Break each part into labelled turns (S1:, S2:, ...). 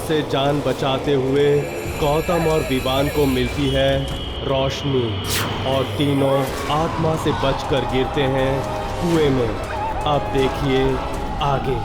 S1: से जान बचाते हुए गौतम और विवान को मिलती है रोशनी और तीनों आत्मा से बचकर गिरते हैं कुएं में। अब देखिए आगे।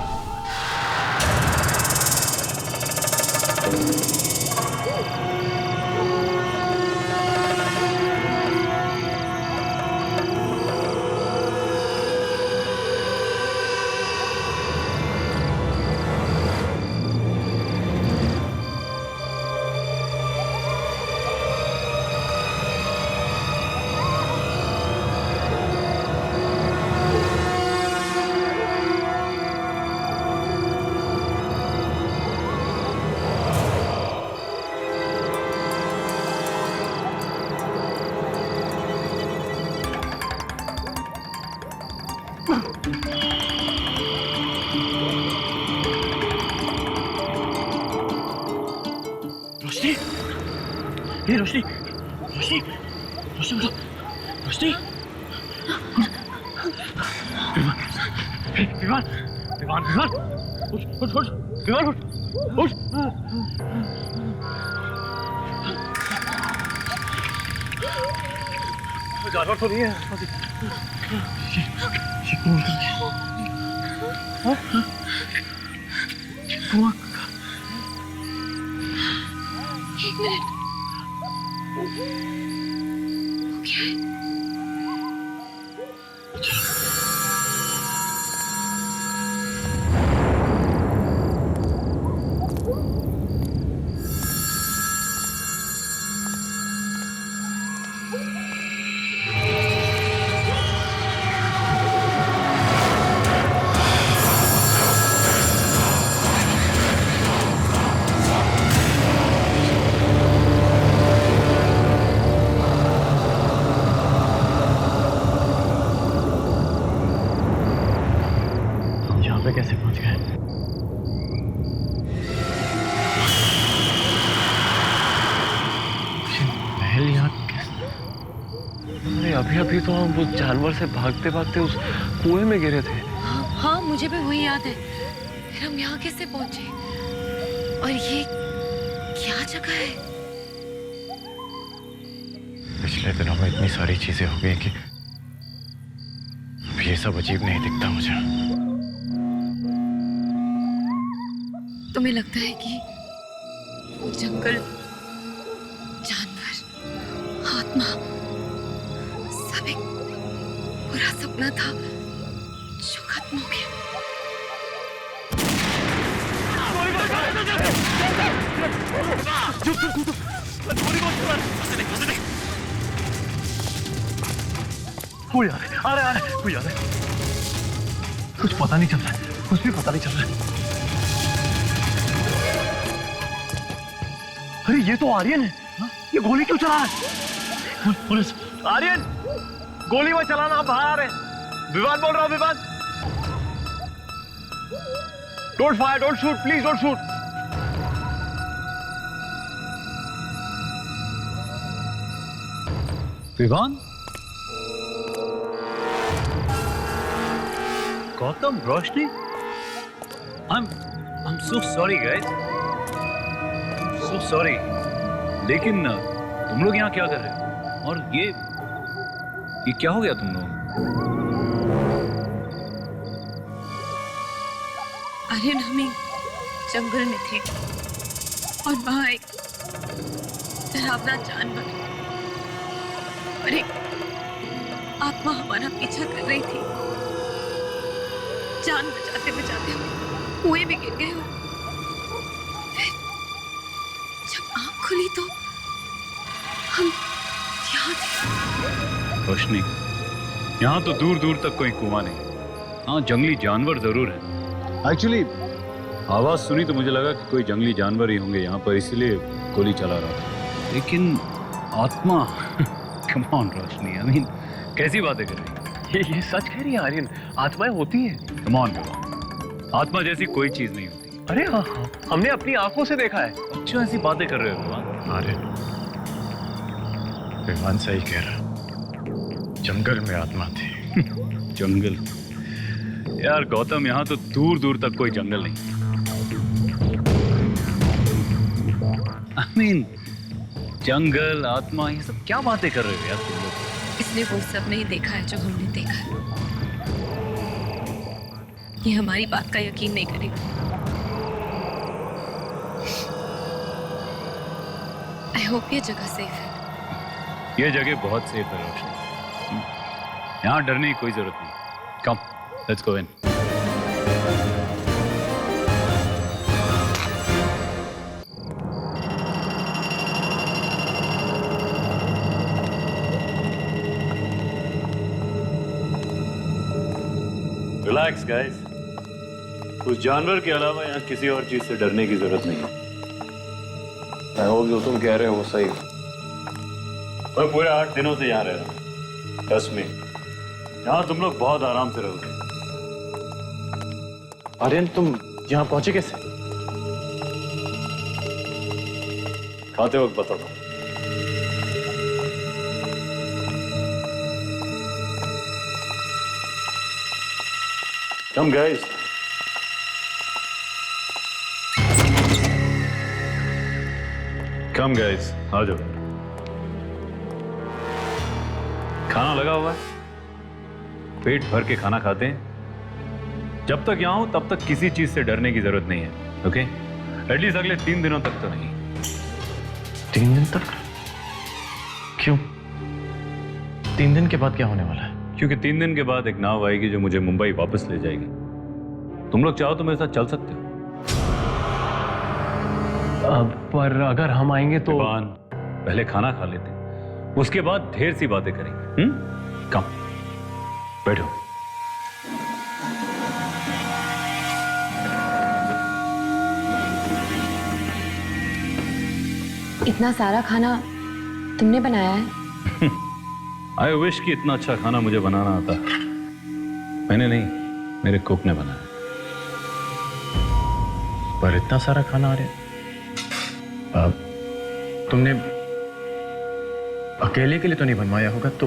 S2: रोशनी, ये रोशनी, रोशनी, रोशनी उठो, रोशनी, विवान, विवान, विवान, उठ, उठ, उठ, विवान, उठ, उठ। जानवर तो नहीं है। ये कौन कर गया? हाँ? कुआं का।
S3: एक मिनट, क्या है?
S2: कैसे पहुंच गए? महल यहाँ कैसे? अरे अभी अभी तो हम उस जानवर से भागते भागते उस कुएं में गिरे थे।
S3: हाँ, मुझे भी वही याद है। फिर हम यहाँ कैसे पहुंचे? और ये क्या जगह है?
S2: पिछले दिनों में इतनी सारी चीजें हो गई कि अब ये सब अजीब नहीं दिखता मुझे।
S3: तुम्हें लगता है कि वो जंगल, जानवर, आत्मा सब एक बुरा सपना था जो खत्म हो गया? कोई आ रहा है, कोई आ रहा है। कुछ पता नहीं चल रहा है, कुछ भी पता नहीं चल रहा है। अरे ये तो आर्यन है। ये गोली क्यों चला रहा है? पुलिस! आर्यन, गोली मत चलाना, आप बाहर आ रहे हैं। विवान बोल रहा हूं, Vivan. Don't fire, don't shoot, please don't shoot. Vivan, Gautam, Roshni, I'm so sorry guys, so sorry। लेकिन तुम लोग यहाँ क्या कर रहे हो? और ये क्या हो गया तुम लोग? आर्यन, हम एक जंगल में थे और वहां एक डरावना जानवर और एक आत्मा हमारा पीछा कर रही थी। जान बचाते बचाते हम कुएं में गिर गए और फिर जब आंख खुली तो हम यहाँ थे।
S4: रोशनी, यहाँ तो दूर दूर तक कोई कुआं नहीं। हाँ, जंगली जानवर जरूर है। एक्चुअली आवाज सुनी तो मुझे लगा कि कोई जंगली जानवर ही होंगे यहाँ पर, इसलिए गोली चला रहा था। लेकिन आत्मा come on Roshni, I mean कैसी बातें कर रही है?
S2: ये सच कह रही है आर्यन, आत्माएं होती हैं।
S4: कम ऑन, आत्मा जैसी कोई चीज नहीं होती।
S2: अरे हाँ, हमने अपनी आंखों से देखा है।
S4: अच्छा, ऐसी बातें कर रहे हो विवान?
S2: आर्यन, विवान सही कह रहा, जंगल में आत्मा थी।
S4: जंगल? यार गौतम, यहाँ तो दूर दूर तक कोई जंगल नहीं। मीन जंगल, आत्मा, ये सब क्या बातें कर रहे हो यार तुम लोग?
S3: इसने वो सब नहीं देखा है जो हमने देखा है। ये हमारी बात का यकीन नहीं करेगा। आई होप ये जगह सेफ है।
S4: ये जगह बहुत सेफ है रोशनी, यहाँ डरने की कोई जरूरत नहीं। Come, let's go in. Relax guys, उस जानवर के अलावा यहाँ किसी और चीज से डरने की जरूरत नहीं है।
S2: आई होप जो तुम कह रहे हो वो सही।
S4: मैं पूरे 8 दिनों से यहाँ रह रहा हूँ। ट्रस्ट मी, यहाँ तुम लोग बहुत आराम से रहोगे।
S2: आर्यन, तुम यहाँ पहुंचे कैसे?
S4: खाते वक्त बताता हूँ। Come guys. Come guys, आ जाओ। खाना लगा हुआ है, पेट भर के खाना खाते हैं। जब तक यहाँ हूं तब तक किसी चीज से डरने की जरूरत नहीं है, ओके? एटलीस्ट अगले 3 दिनों तक तो नहीं।
S2: 3 दिन तक? क्यों? 3 दिन के बाद क्या होने वाला है?
S4: क्योंकि 3 दिन के बाद एक नाव आएगी जो मुझे मुंबई वापस ले जाएगी। तुम लोग चाहो तो मेरे साथ चल सकते हो।
S2: पर अगर हम आएंगे तो
S4: पहले खाना खा लेते हैं, उसके बाद ढेर सी बातें करेंगे। कम, बैठो।
S5: इतना सारा खाना तुमने बनाया है?
S4: आई विश कि इतना अच्छा खाना मुझे बनाना आता। मैंने नहीं, मेरे कुक ने बनाया।
S2: पर इतना सारा खाना आ रहा है। तुमने अकेले के लिए तो नहीं बनवाया होगा, तो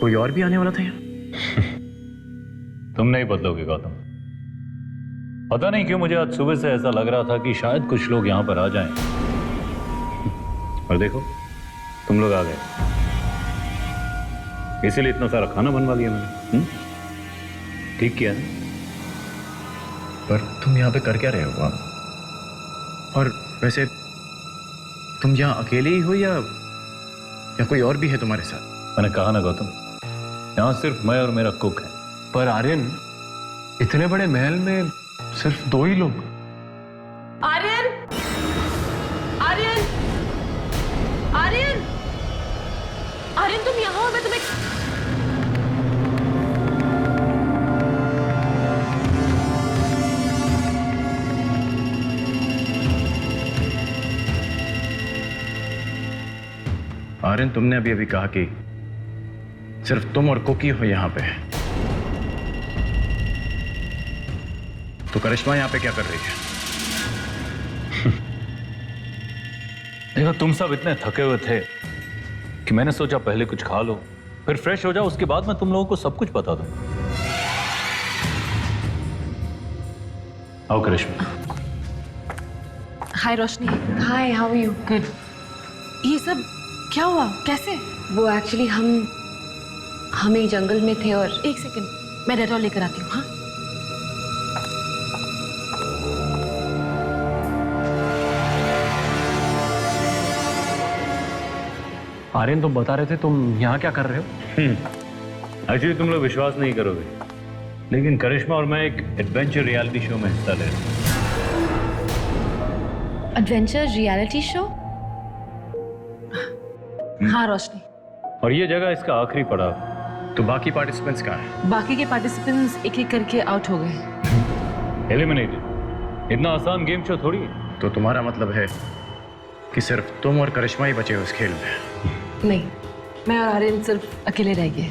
S2: कोई और भी आने वाला था यहाँ?
S4: तुम नहीं बदलोगे गौतम। पता नहीं क्यों मुझे आज सुबह से ऐसा लग रहा था कि शायद कुछ लोग यहाँ पर आ जाएं। और देखो, तुम लोग आ गए, इसीलिए इतना सारा खाना बनवा लिया मैंने। ठीक किया ना?
S2: पर तुम यहाँ पे कर क्या रहे हो? और वैसे तुम यहाँ अकेले ही हो या कोई और भी है तुम्हारे साथ?
S4: मैंने कहा ना गौतम, यहाँ सिर्फ मैं और मेरा कुक है।
S2: पर आर्यन, इतने बड़े महल में सिर्फ 2 ही लोग।
S3: आर्यन! आर्यन! आर्यन! आर्यन, तुम यहाँ हो? मैं तुम्हें...
S2: आर्यन, तुमने अभी अभी कहा कि सिर्फ तुम और कुकी हो यहाँ पे, तो करिश्मा यहाँ पे क्या कर रही है?
S4: देखो, तुम सब इतने थके हुए थे कि मैंने सोचा पहले कुछ खा लो, फिर फ्रेश हो जाओ, उसके बाद मैं तुम लोगों को सब कुछ बता दूं। आओ करिश्मा।
S3: हाय रोशनी।
S5: हाय, हाउ आर यू?
S3: गुड। ये सब क्या हुआ? कैसे?
S5: वो एक्चुअली हम एक जंगल में थे और...
S3: एक सेकंड, मैं डेटॉल लेकर आती हूँ। हाँ,
S2: आर्यन, तुम बता रहे थे तुम यहाँ क्या कर रहे हो?
S4: एक्चुअली तुम लोग विश्वास नहीं करोगे, लेकिन करिश्मा और मैं एक एडवेंचर रियलिटी शो में हिस्सा ले रहे हैं।
S5: Adventure reality show?
S3: हाँ रोशनी।
S4: और ये जगह इसका आखिरी पड़ाव।
S2: तो बाकी पार्टिसिपेंट्स कहाँ हैं?
S3: बाकी के पार्टिसिपेंट्स एक एक करके आउट हो गए।
S4: एलिमिनेटेड। इतना आसान गेम शो थोड़ी है।
S2: तो तुम्हारा मतलब है कि सिर्फ तुम और करिश्मा ही बचे हो इस खेल में?
S3: नहीं, मैं और आर्यन सिर्फ अकेले रह गए।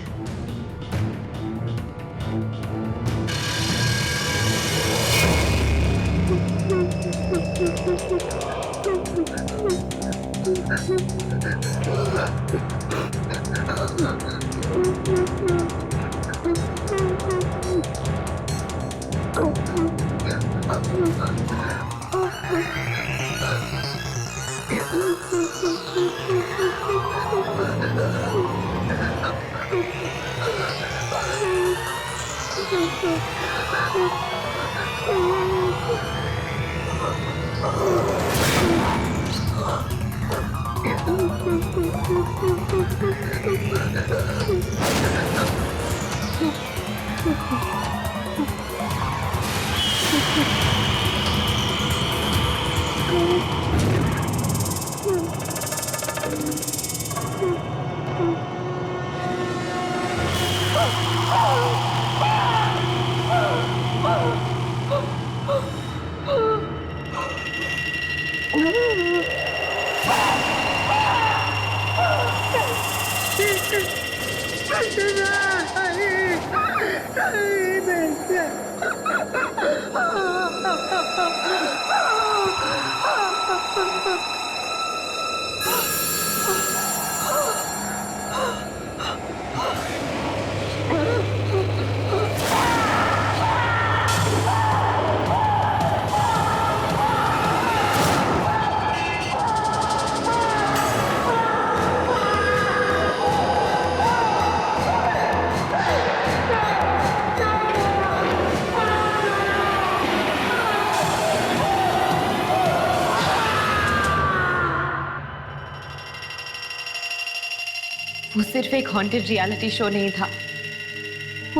S3: वो सिर्फ एक हॉन्टेड रियलिटी शो नहीं था।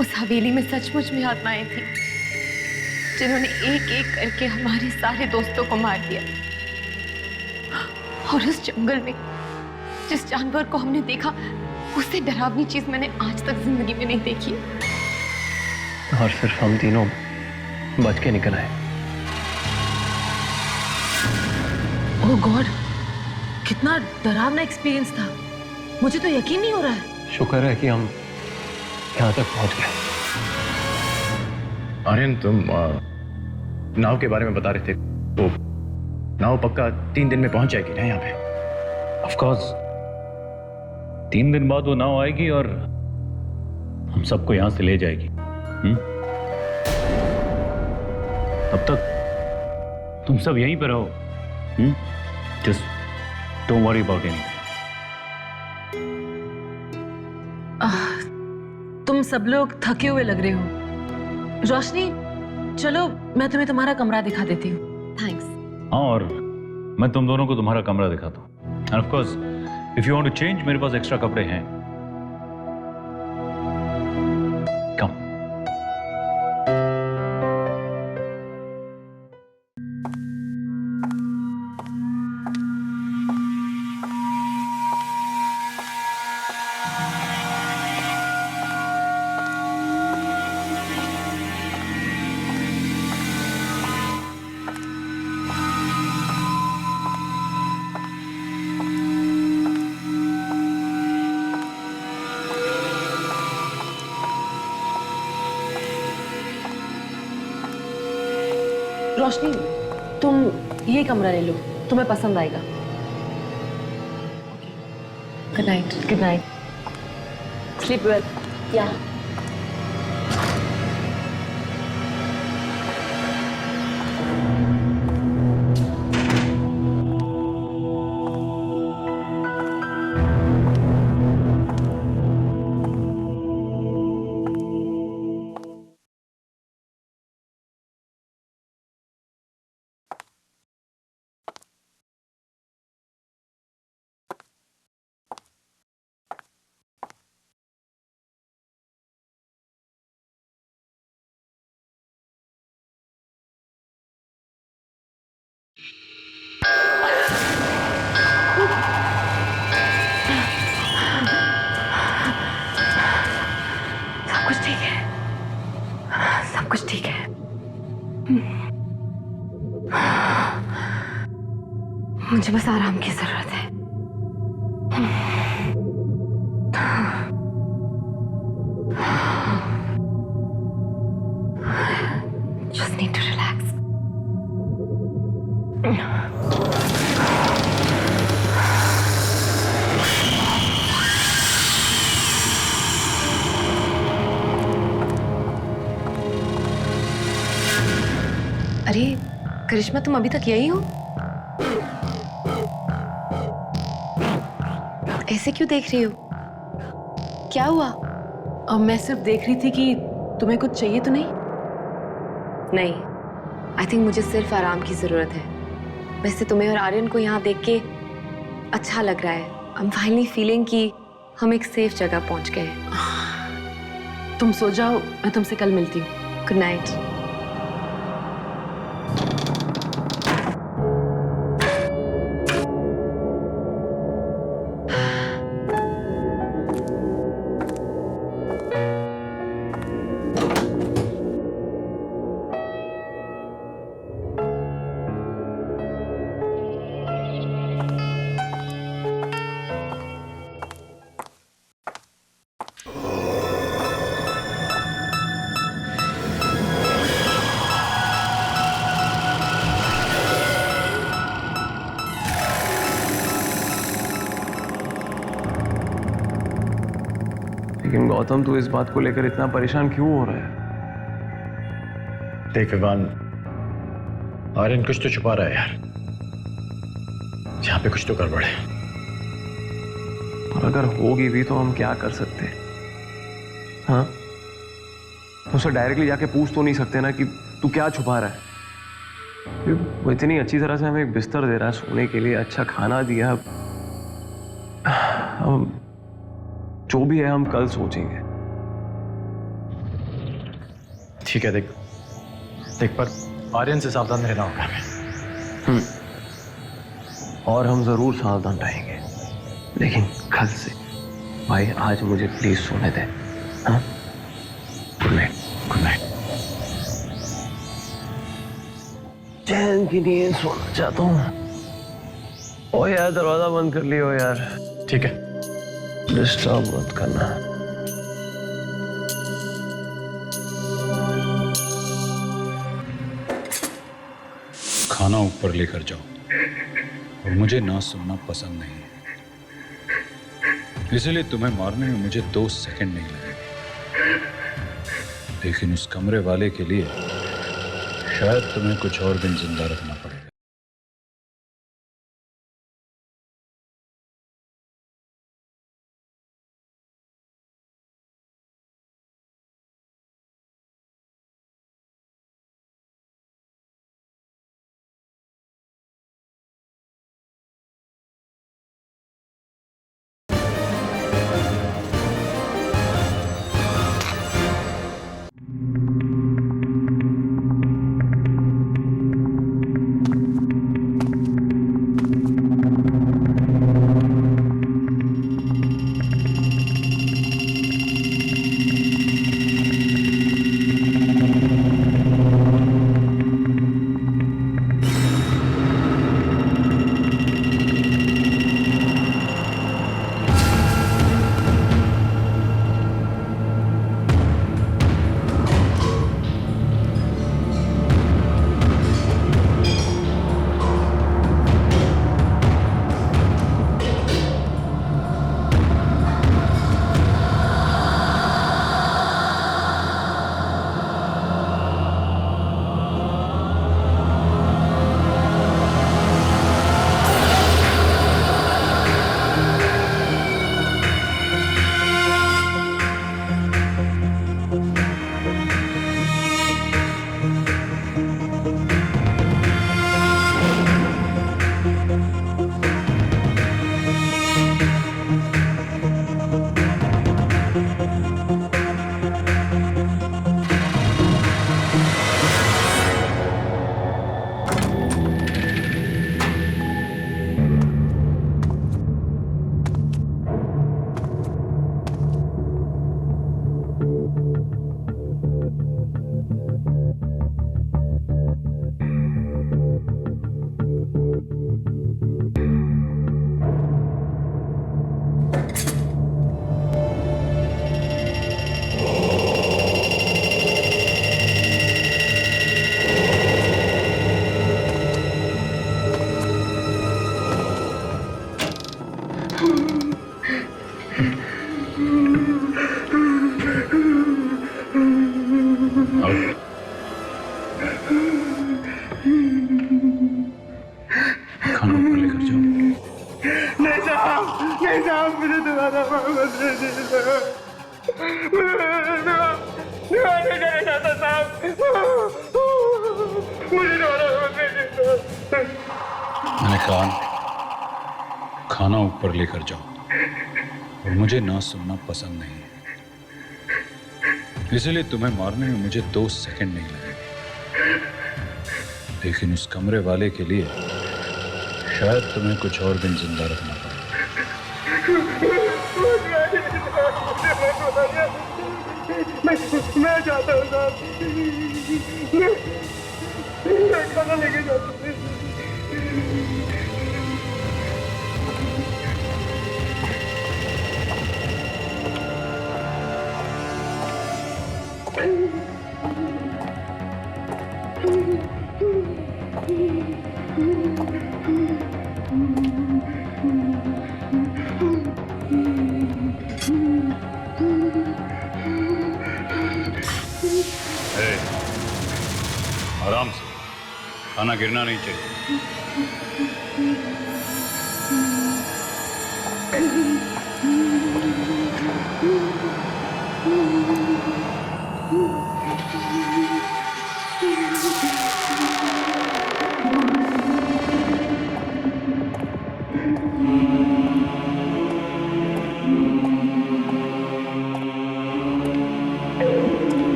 S3: उस हवेली में सचमुच में आत्माएं थी जिन्होंने एक एक करके हमारे सारे दोस्तों को मार दिया। और उस जंगल में जिस जानवर को हमने देखा, उससे डरावनी चीज मैंने आज तक जिंदगी में नहीं देखी।
S2: और सिर्फ हम तीनों बच के निकल आए।
S5: ओह गॉड, कितना डरावना एक्सपीरियंस था। मुझे तो यकीन नहीं हो रहा है।
S2: शुक्र है कि हम यहाँ तक पहुँच गए। आर्यन, तुम नाव के बारे में बता रहे थे, तो नाव पक्का 3 दिन में पहुंच जाएगी ना यहाँ पे?
S4: ऑफ कोर्स 3 दिन बाद वो नाव आएगी और हम सबको यहाँ से ले जाएगी। तब तक तुम सब यहीं पर रहो। Just don't worry about anything.
S5: तुम सब लोग थके हुए लग रहे हो। रोशनी, चलो मैं तुम्हें तुम्हारा कमरा दिखा देती हूँ।
S3: थैंक्स।
S4: हाँ, और मैं तुम दोनों को तुम्हारा कमरा दिखाता हूँ। And of course if you want to change, मेरे पास एक्स्ट्रा कपड़े हैं। कम।
S5: रोशनी, तुम ये कमरा ले लो, तुम्हें पसंद आएगा। Good night. Good night. Sleep well. या सब कुछ ठीक है। मुझे बस आराम की जरूरत है। Just need to relax. अरे करिश्मा, तुम अभी तक यही हो?
S6: ऐसे क्यों देख रही हो? क्या हुआ?
S5: मैं सिर्फ देख रही थी कि तुम्हें कुछ चाहिए तो नहीं।
S6: नहीं, आई थिंक मुझे सिर्फ आराम की जरूरत है। वैसे तुम्हें और आर्यन को यहाँ देख के अच्छा लग रहा है। आई एम फाइनली फीलिंग कि हम एक सेफ जगह पहुंच गए हैं।
S5: तुम सो जाओ, मैं तुमसे कल मिलती हूँ।
S6: Good night.
S1: लेकिन गौतम, तू इस बात को लेकर इतना परेशान क्यों हो रहा है?
S2: देख विवान, आर्यन कुछ तो छुपा रहा है यार। यहाँ पे कुछ तो गड़बड़ है।
S1: और अगर होगी भी तो हम क्या कर सकते हैं? हाँ, उसे डायरेक्टली जाके पूछ तो नहीं सकते ना कि तू क्या छुपा रहा है। वो इतनी अच्छी तरह से हमें एक बिस्तर दे रहा है सोने के लिए, अच्छा खाना दिया। हम जो भी है हम कल सोचेंगे।
S2: ठीक है, देख पर आर्यन से सावधान रहना होगा हमें।
S1: और हम जरूर सावधान रहेंगे, लेकिन कल से। भाई आज मुझे प्लीज सोने दे। हाँ, गुड नाइट।
S2: Good night.
S1: चैन की नींद सोना चाहता हूँ। ओ यार, दरवाजा बंद कर लियो यार।
S2: ठीक है,
S1: डिस्टर्ब मत करना।
S4: खाना ऊपर लेकर जाओ, और मुझे ना सुनना पसंद नहीं है, इसलिए तुम्हें मारने में मुझे 2 सेकंड नहीं लगेंगे। लेकिन उस कमरे वाले के लिए शायद तुम्हें कुछ और दिन जिंदा रखना पड़ेगा।
S1: नहीं साहब मुझे दोबारा वापस दे दीजिए। दोबारा नहीं चाहता साहब, मुझे दोबारा वापस दे दीजिए।
S4: मैंने कहा खाना ऊपर लेकर जाओ, और मुझे ना सुनना पसंद नहीं है, इसलिए तुम्हें मारने में मुझे 2 सेकंड नहीं लगेंगे। लेकिन उस कमरे वाले के लिए शायद तुम्हें कुछ और दिन जिंदा रखना पड़े।
S1: मैं चाहता हूँ साहब, मैं खाना लेके जाता हूँ।
S4: आराम से, खाना गिरना नहीं चाहिए।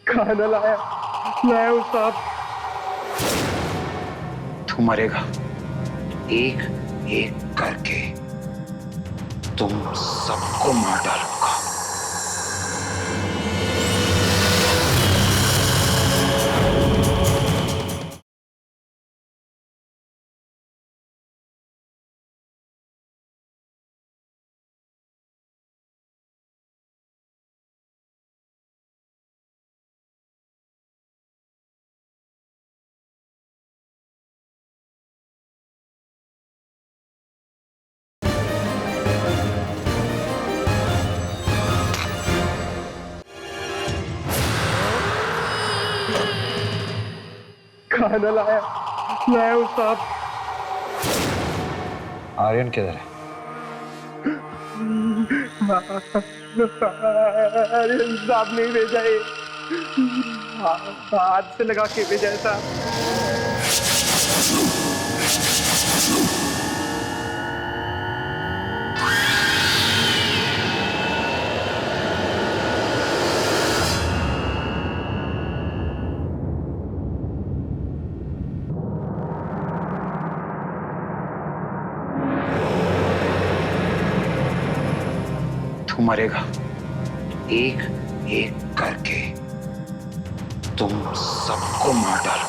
S4: खाना लाया हूँ साहब।
S7: तू मरेगा एक एक करके, तुम सबको मार डालूंगा।
S1: खाना लाया हूँ साहब।
S7: आर्यन किधर है?
S1: आर्यन साहब नहीं भेजा है, हाथ से लगा के भेजा है साहब।
S7: तू मरेगा एक एक करके, तुम सबको मार डालूंगा।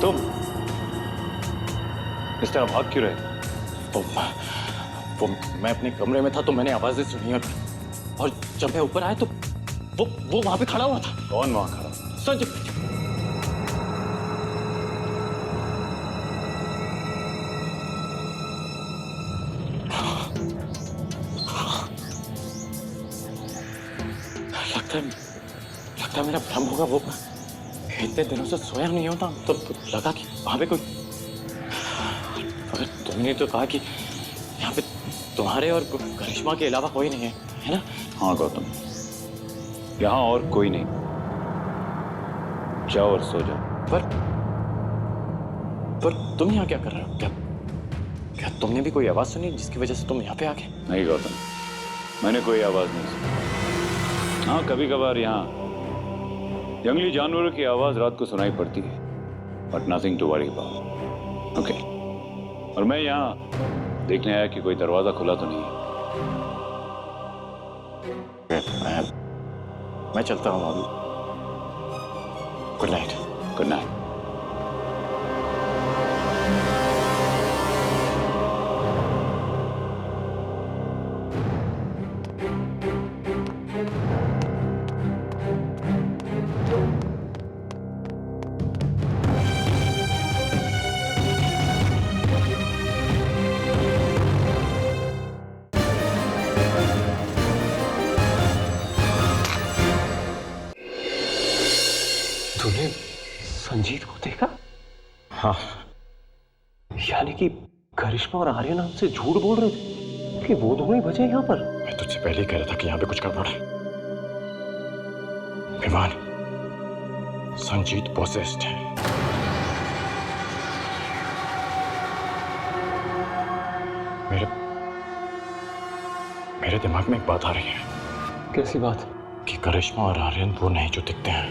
S4: तुम इस तरह भाग क्यों रहे?
S2: वो मैं अपने कमरे में था तो मैंने आवाजें सुनी और जब मैं ऊपर आया तो वो वहां पे खड़ा हुआ था।
S4: कौन वहां खड़ा?
S2: संजय। लगता है मेरा भ्रम होगा। वो इतने दिनों से सोया नहीं होता तो लगा कि वहां पे कोई, मगर तुमने तो कहा कि यहाँ पे तुम्हारे और करिश्मा के अलावा कोई नहीं है ना?
S4: हाँ गौतम, यहाँ और कोई नहीं। जाओ और सो जाओ।
S2: पर तुम यहाँ क्या कर रहे हो? क्या तुमने भी कोई आवाज सुनी जिसकी वजह से तुम यहाँ पे आ गए?
S4: नहीं गौतम, मैंने कोई आवाज नहीं सुनी। हाँ, कभी कभार यहाँ जंगली जानवरों की आवाज रात को सुनाई पड़ती है, but nothing to worry about. Okay, और मैं यहाँ देखने आया कि कोई दरवाजा खुला तो नहीं है।
S2: मैं चलता हूँ अभी। Good night.
S4: Good night.
S1: तूने संजीत को देखा?
S2: हाँ,
S1: यानी कि करिश्मा और आर्यन हमसे झूठ बोल रहे थे कि वो दोनों ही बचे यहाँ पर।
S2: मैं तुझसे पहले ही कह रहा था कि यहाँ पे कुछ गड़बड़ है। विमान, संजीत पोसेस्ड है। मेरे दिमाग में एक बात आ रही है।
S1: कैसी बात?
S2: कि करिश्मा और आर्यन वो नहीं जो दिखते हैं।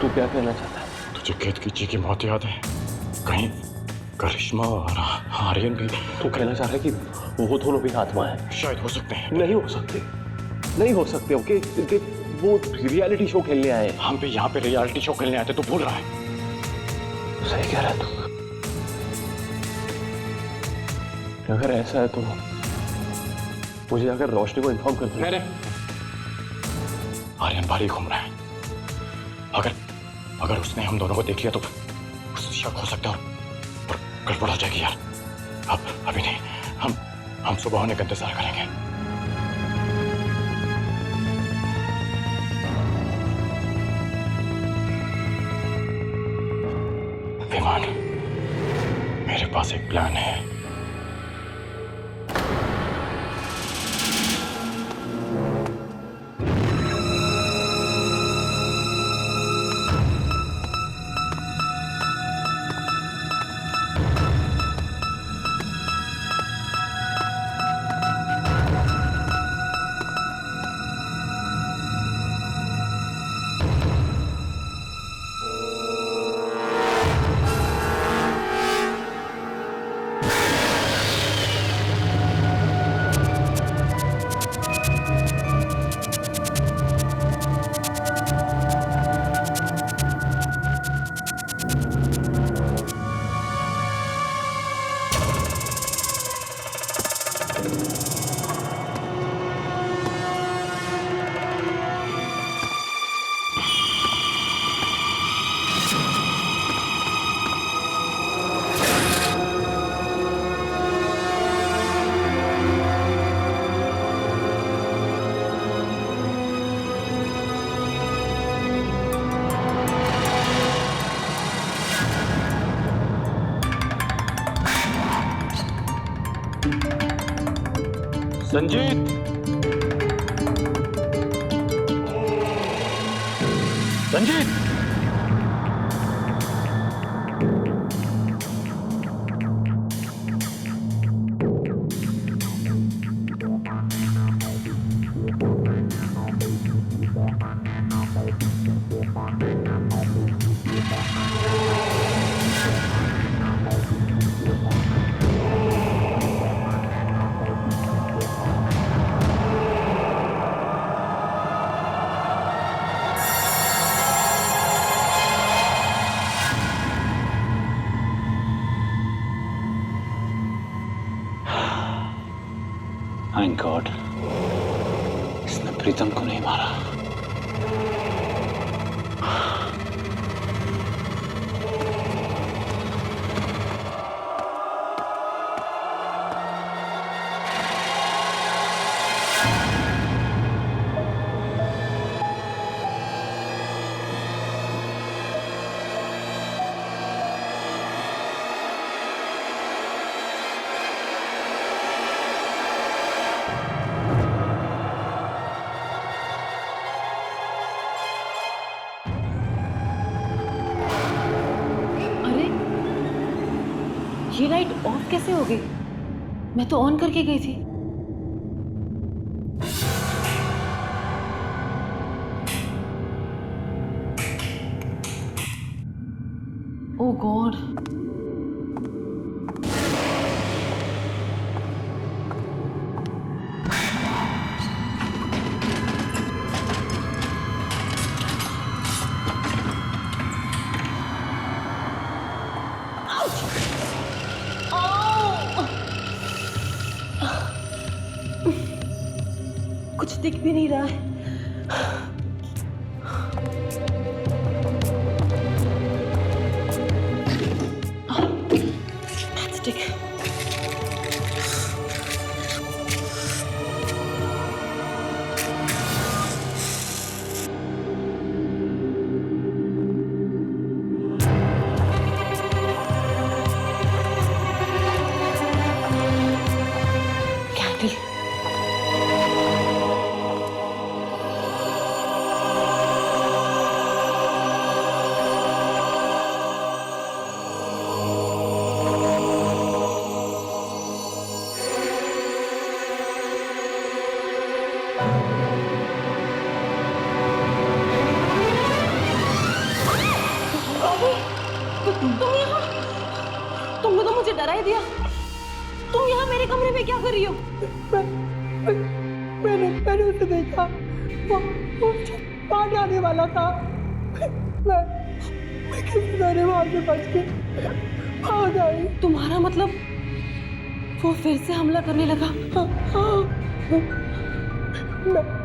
S1: तू क्या कहना चाहता है?
S2: तुझे केतकी जी की मौत याद है? कहीं करिश्मा और आर्यन भी?
S1: तू कहना चाह रहा है कि वो दोनों भी आत्मा है?
S2: शायद हो सकते हैं।
S1: नहीं हो सकते, नहीं हो सकते। ओके, वो रियलिटी शो खेलने आए।
S2: हम भी यहाँ पे रियलिटी शो खेलने आए थे, तू भूल रहा है?
S1: सही कह रहा है तू। अगर ऐसा है तो मुझे अगर रोशनी को इन्फॉर्म कर दे।
S2: आर्यन बाहर ही घूम रहा है। अगर उसने हम दोनों को देख लिया तो उसे शक हो सकता है और गड़बड़ हो जाएगी यार। अभी नहीं, हम सुबह होने का इंतजार करेंगे। विमान, मेरे पास एक प्लान है।
S1: संजीत,
S2: संजीत!
S7: गॉड, इसने प्रीतम को नहीं मारा।
S5: ये लाइट ऑफ कैसे हो गई? मैं तो ऑन करके गई थी। ओह गॉड, कुछ दिख भी नहीं रहा है। Matchstick. Candle. तुमने तो मुझे डरा ही दिया। तुम यहाँ मेरे कमरे में क्या कर रही हो?
S8: मैंने उसे देखा, वो मुझे मार डालने वाला था। मैं किसी तरह वहां से बच के भाग आई।
S5: तुम्हारा मतलब वो फिर से हमला करने लगा?
S8: हाँ,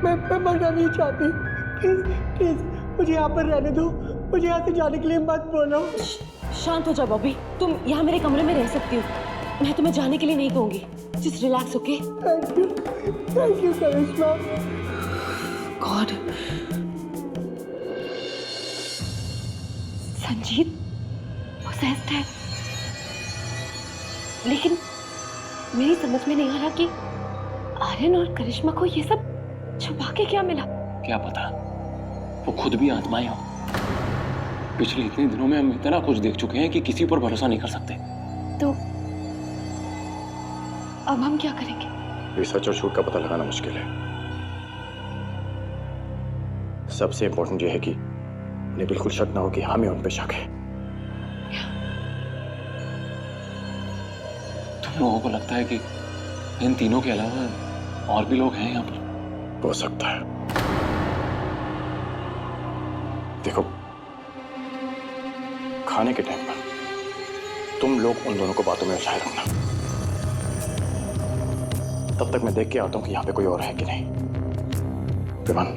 S8: मैं मरना नहीं चाहती। प्लीज मुझे यहाँ पर रहने दो। मुझे यहाँ से जाने के लिए मत बोलो।
S5: शांत हो जाओ बॉबी, तुम यहाँ मेरे कमरे में रह सकती हो। मैं तुम्हें जाने के लिए नहीं कहूंगी। Just relax, okay?
S8: Thank you Karishma.
S5: God, Sanjeet possessed है, लेकिन मेरी समझ में नहीं आ रहा कि आर्यन और करिश्मा को ये सब छुपा के क्या मिला।
S9: क्या पता, वो खुद भी आत्माएं हो। पिछले इतने दिनों में हम इतना कुछ देख चुके हैं कि किसी पर भरोसा नहीं कर सकते।
S6: तो अब हम क्या करेंगे?
S2: ये सच और झूठ का पता लगाना मुश्किल है। सबसे इंपॉर्टेंट ये है कि उन्हें बिल्कुल शक ना हो कि हमें उन पे शक है।
S9: तुम लोगों को लगता है कि इन तीनों के अलावा और भी लोग हैं यहाँ पर?
S2: हो सकता है। देखो, खाने के टाइम पर तुम लोग उन दोनों को बातों में उलझाए रखना। तब तक मैं देख के आता हूं कि यहाँ पे कोई और है कि नहीं। विमान,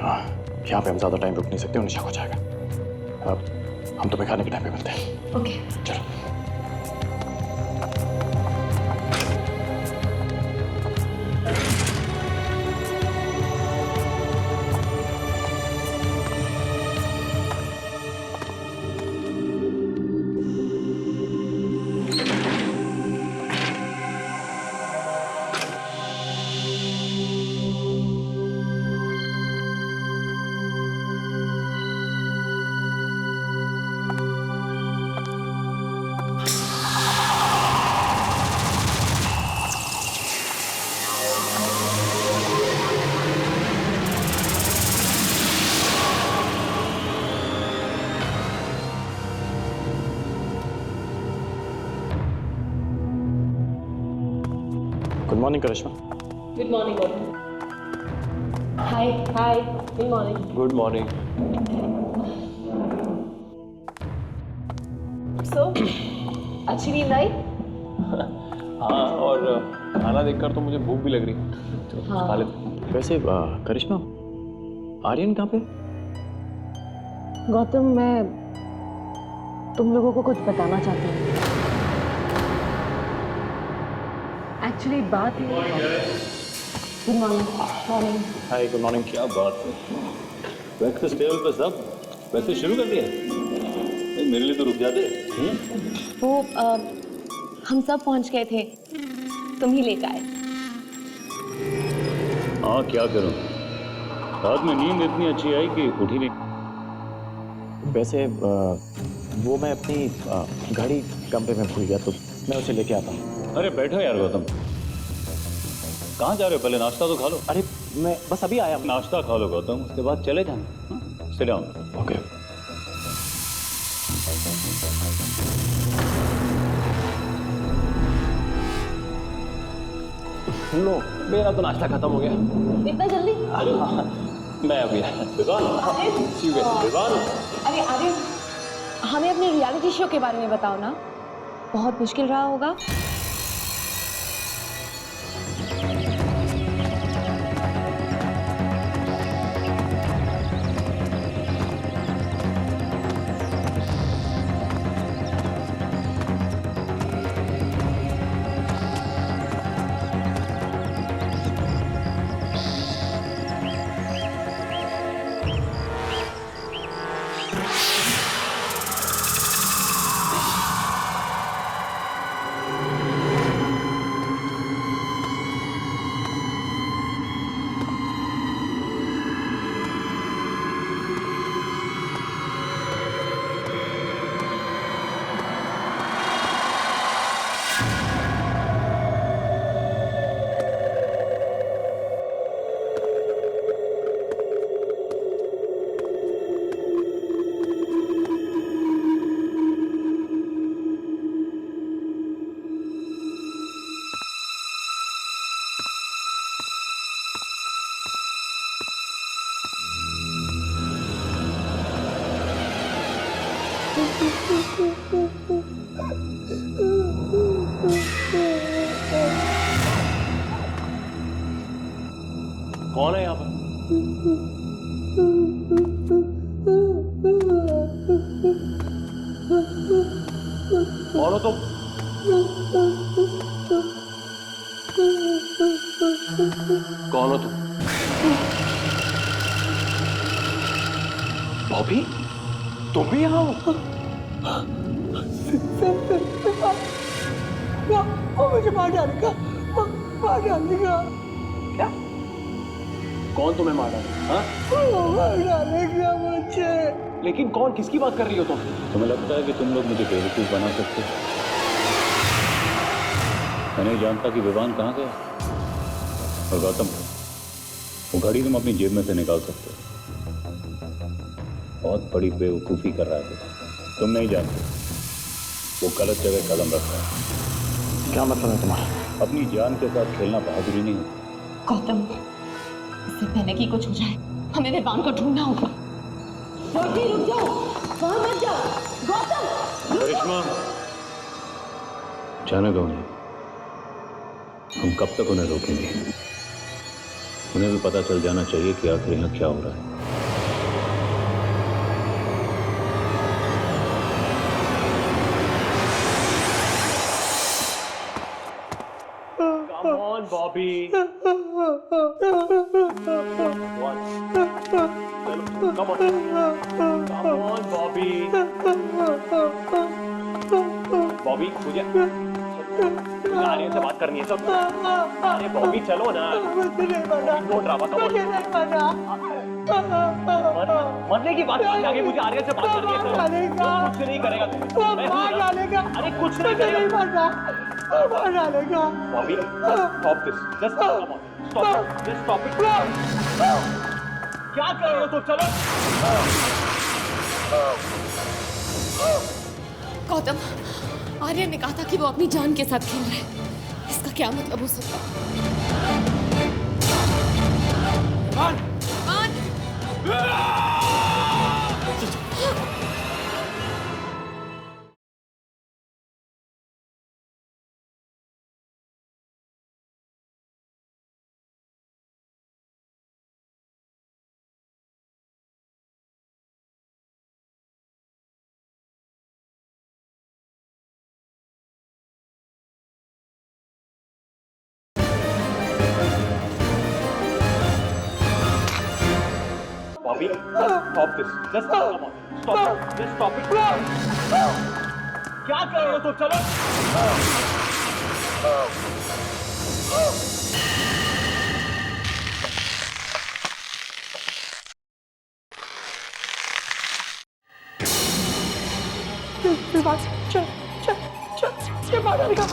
S2: यहाँ पे हम ज्यादा टाइम रुक नहीं सकते, उन्हें शक हो जाएगा। अब हम तुम्हें खाने के टाइम पे मिलते हैं।
S5: ओके,
S2: चलो। Good morning Karishma.
S5: Good morning Bobby. Hi hi, good morning.
S9: Good morning.
S5: So अच्छी नींद आई?
S9: हाँ, और खाना देखकर तो मुझे भूख भी लग रही है। तो
S6: हाँ।
S9: खा लेते।
S2: वैसे करिश्मा, आर्यन कहाँ पे?
S5: गौतम, मैं तुम लोगों को कुछ बताना चाहती हूँ। एक्चुअली बात है। Good morning. मॉर्निंग।
S4: हाय, गुड मॉर्निंग। क्या बात है, ब्रेकफास्ट टेबल पर सब वैसे शुरू कर दिया? नहीं, मेरे लिए तो रुक जाते।
S6: वो हम सब पहुंच गए थे, तुम ही लेकर आए।
S4: हाँ, क्या करूं, रात में नींद इतनी अच्छी आई कि उठी नहीं।
S2: वैसे वो मैं अपनी गाड़ी कमरे में भूल गया, तो मैं उसे लेके आता हूँ।
S4: अरे बैठो यार गौतम, कहाँ जा रहे हो? पहले नाश्ता तो खा लो।
S2: अरे मैं बस अभी आया।
S4: नाश्ता खा लो गौतम, उसके बाद चले जाना। Sit down.
S2: ओके।
S9: लो, मेरा तो नाश्ता खत्म हो गया।
S6: इतना जल्दी?
S9: मैं अभी
S6: अरे आर्यन, हमें अपने रियलिटी शो के बारे में बताओ ना, बहुत मुश्किल रहा होगा।
S9: कौन है यहाँ पर? कौन हो तुम? कौन हो तुम? बॉबी, तुम भी यहाँ हो?
S8: वो मुझे मार डालेगा, मार डालेगा।
S9: क्या? कौन तुम्हें मार डालेगा? हाँ?
S8: वो मार डालेगा मुझे।
S9: लेकिन कौन, किसकी बात कर रही हो तुम?
S4: तुम्हें लगता है कि तुम लोग मुझे बेवकूफ बना सकते हो? मैं नहीं जानता कि विवान कहाँ गया। और गौतम, वो घड़ी तुम अपनी जेब में से निकाल सकते हो। बहुत बड़ी बेवकूफ़ी कर रहा है तुम नहीं जानते, वो गलत जगह कदम रख रहा है।
S2: क्या मतलब है तुम्हारा?
S4: अपनी जान के साथ खेलना बहादुरी नहीं होती।
S6: गौतम, इससे पहले कि कुछ हो जाए, हमें विवान को ढूंढना होगा। रुक जाओ, वहां मत जाओ। गौतम,
S4: करिश्मा, जाने दो उन्हें। हम कब तक उन्हें रोकेंगे? उन्हें भी पता चल जाना चाहिए कि आखिर यहाँ क्या हो रहा है।
S9: Come on, Bobby. Come on, Bobby. Bobby, मुझे आर्यन से बात करनी है सब। अरे बॉबी चलो ना। Don't drama, come on. मरने की बात नहीं, आगे मुझे आर्यन से बात करनी है। कुछ नहीं करेगा तुम्हें। अरे कुछ नहीं करेगा।
S8: मार डालेगा।
S9: Bobby, stop this. Just come on. Stop it. Just stop it. क्या कर रहे हो तुम? चलो।
S6: गौतम, आर्यन ने कहा था कि वो अपनी जान के साथ खेल रहा है। इसका क्या मतलब हो सकता है?
S9: Bobby stop this, just come on, stop, just stop it. क्या कर रहे हो तुम? चलो।
S8: विवान, चल बाहर निकल।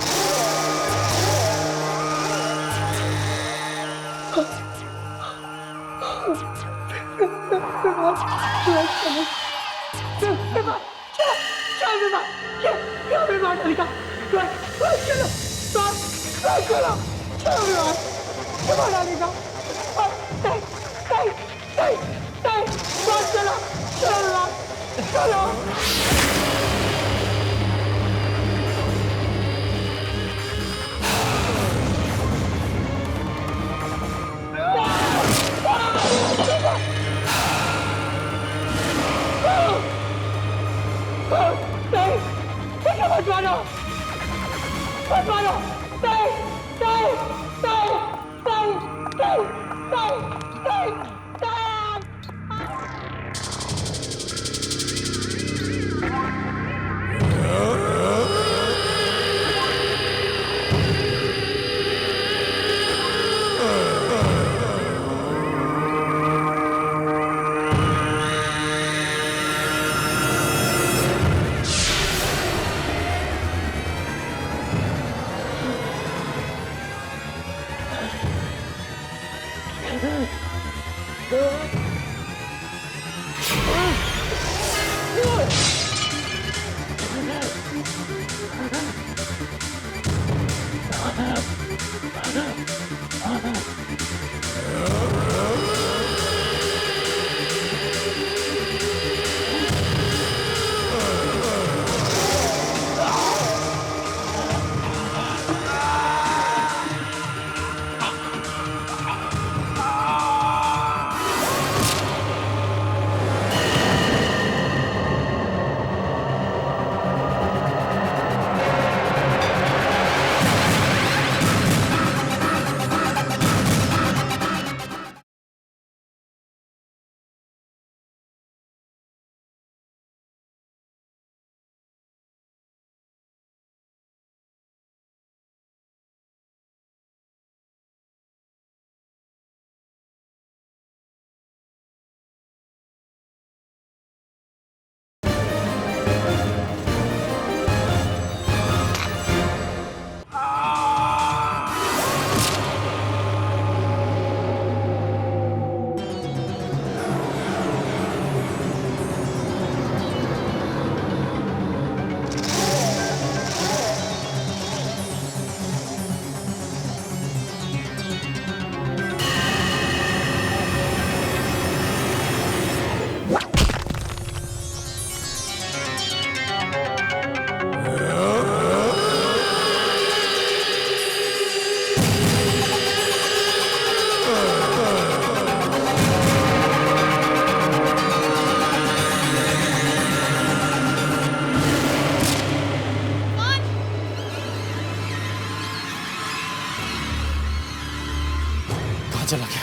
S2: चला गया?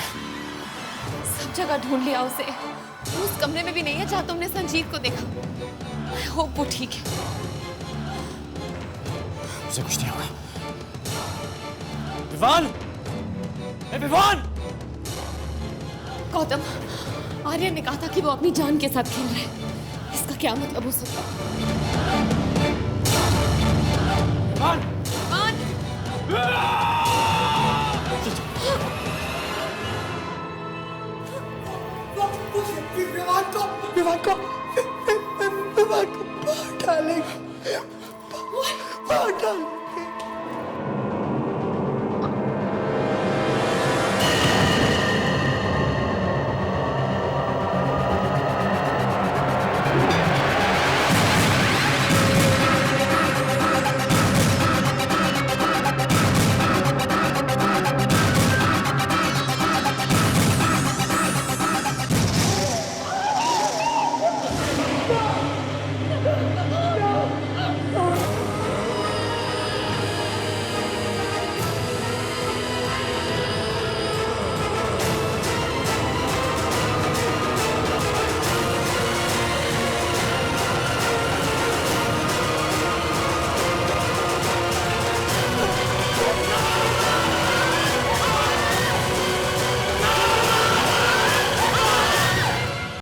S6: सब जगह ढूंढ लिया उसे, उस कमरे में भी नहीं है जहां तुमने संजीत को देखा। I hope वो ठीक है।
S2: उसे कुछ नहीं होगा। विवान! विवान!
S6: गौतम, आर्यन ने कहा था कि वो अपनी जान के साथ खेल रहे हैं। इसका क्या मतलब हो सकता है?
S2: विवान!
S8: विवान को बाहर डालेगा, बाहर डाल।